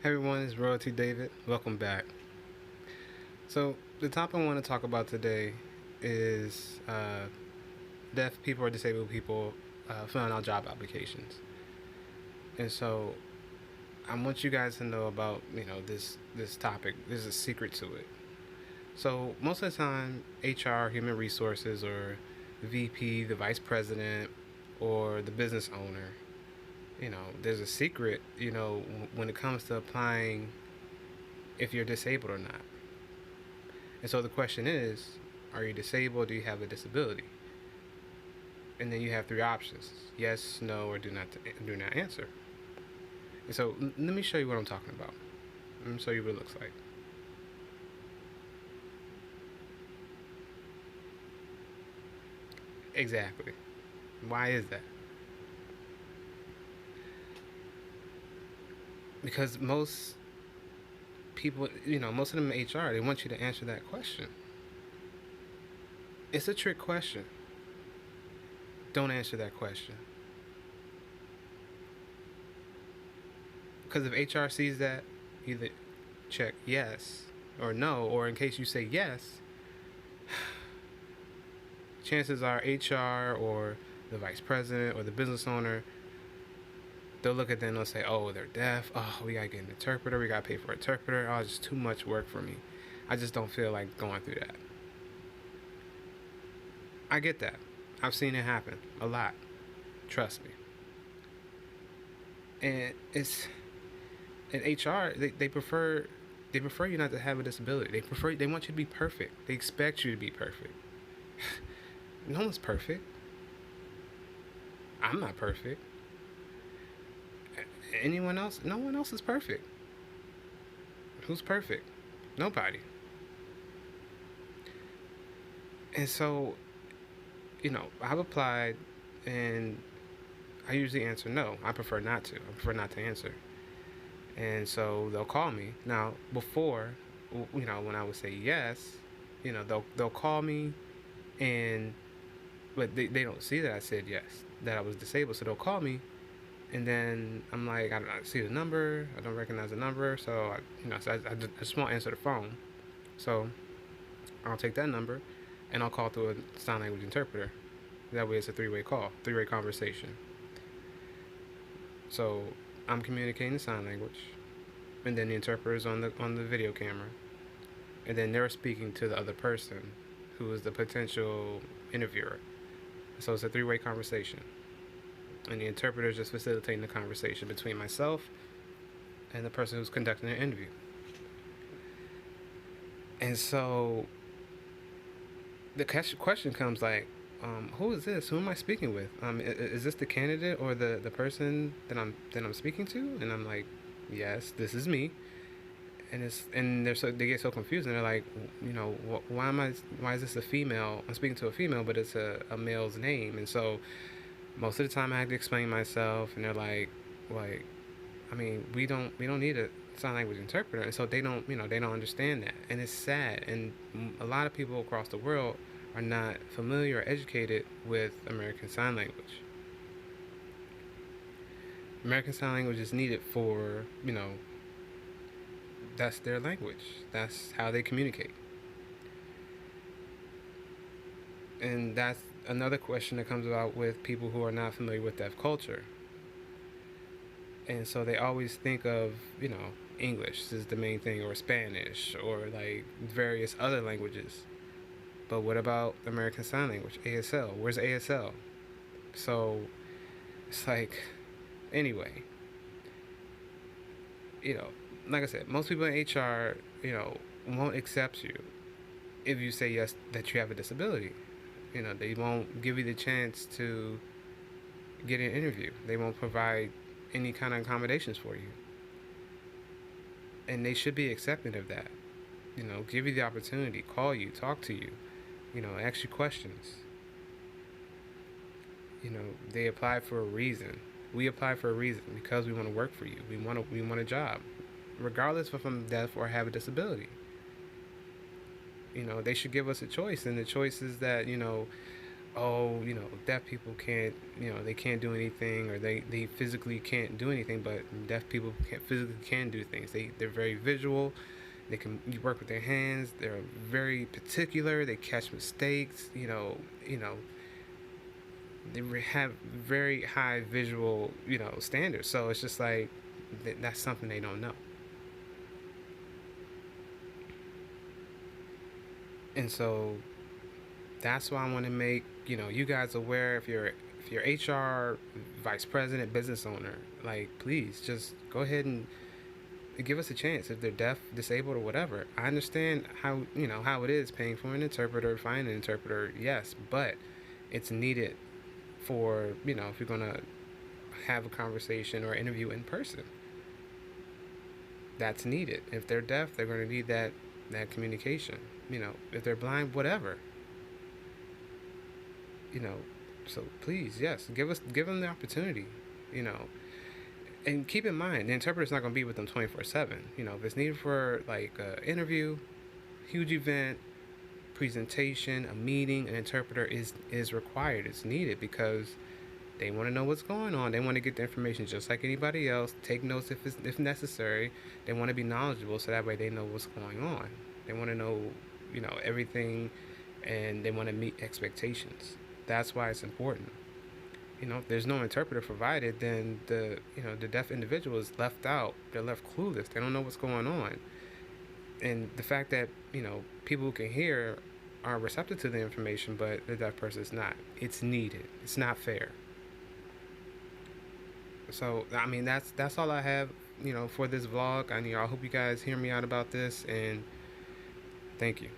Hey everyone, it's Royalty David. Welcome back. So, the topic I want to talk about today is deaf people or disabled people filling out job applications. And so, I want you guys to know about this topic. There's a secret to it. So, most of the time, HR, human resources, or the VP, the vice president, or the business owner, there's a secret. When it comes to applying, if you're disabled or not. And so the question is, are you disabled? Do you have a disability? And then you have three options: yes, no, or do not answer. And so let me show you what I'm talking about. Let me show you what it looks like. Exactly. Why is that? Because most people, most of them in HR, they want you to answer that question. It's a trick question. Don't answer that question. Because if HR sees that, either check yes or no, or in case you say yes, chances are HR or the vice president or the business owner, they'll look at them and they'll say, oh, they're deaf. Oh, we gotta get an interpreter. We gotta pay for an interpreter. Oh, it's just too much work for me. I just don't feel like going through that. I get that. I've seen it happen a lot. Trust me. And it's in HR, they prefer you not to have a disability. They want you to be perfect. They expect you to be perfect. No one's perfect. I'm not perfect. Anyone else? No one else is perfect. Who's perfect? Nobody. And so, I've applied and I usually answer no. I prefer not to. I prefer not to answer. And so they'll call me. Now, before, when I would say yes, they'll call me and but they don't see that I said yes, that I was disabled. So they'll call me, and then I'm like, I don't see the number, I don't recognize the number, so I just won't answer the phone. So I'll take that number, and I'll call through a sign language interpreter. That way, it's a three-way call, three-way conversation. So I'm communicating sign language, and then the interpreter is on the video camera, and then they're speaking to the other person, who is the potential interviewer. So it's a three-way conversation, and the interpreter is just facilitating the conversation between myself and the person who's conducting the interview. And so the question comes like, who is this? Who am I speaking with? Is this the candidate or the person that I'm speaking to? And I'm like, yes, this is me. And they get so confused, and they're like, why is this a female? I'm speaking to a female, but it's a male's name. And so most of the time I had to explain myself, and they're like, I mean, we don't need a sign language interpreter. And so they don't understand that, and it's sad. And a lot of people across the world are not familiar or educated with American Sign Language. American Sign Language is needed for, that's their language. That's how they communicate. And that's another question that comes about with people who are not familiar with deaf culture. And so they always think of, English is the main thing, or Spanish, or like various other languages. But what about American Sign Language, ASL? Where's ASL? So it's like, anyway, like I said, most people in HR, won't accept you if you say yes, that you have a disability. They won't give you the chance to get an interview. They won't provide any kind of accommodations for you. And they should be accepting of that. Give you the opportunity, call you, talk to you, ask you questions. They apply for a reason. We apply for a reason, because we want to work for you. We want a job, regardless if I'm deaf or have a disability. They should give us a choice, and the choice is that oh, deaf people can't, they can't do anything, or they physically can't do anything, but deaf people can do things. They're very visual. They can work with their hands. They're very particular. They catch mistakes. They have very high visual, standards. So it's just like that's something they don't know. And so that's why I want to make you guys aware. If you're HR vice president, business owner, like, please just go ahead and give us a chance. If they're deaf, disabled, or whatever, I understand how it is paying for an interpreter, finding an interpreter. Yes, but it's needed for if you're gonna have a conversation or interview in person. That's needed. If they're deaf, they're going to need that communication. If they're blind, whatever. you know so please, yes, give them the opportunity. you know and keep in mind, the interpreter's not going to be with them 24/7. If it's needed for like an interview, huge event, presentation, a meeting, an interpreter is required. It's needed because they want to know what's going on. They want to get the information just like anybody else, take notes if necessary. They want to be knowledgeable, so that way they know what's going on. They want to know everything, and they want to meet expectations. That's why it's important. If there's no interpreter provided, then the deaf individual is left out. They're left clueless. They don't know what's going on. And the fact that people who can hear are receptive to the information, but the deaf person is not. It's needed. It's not fair. So I mean, that's all I have for this vlog. I hope you guys hear me out about this, and thank you.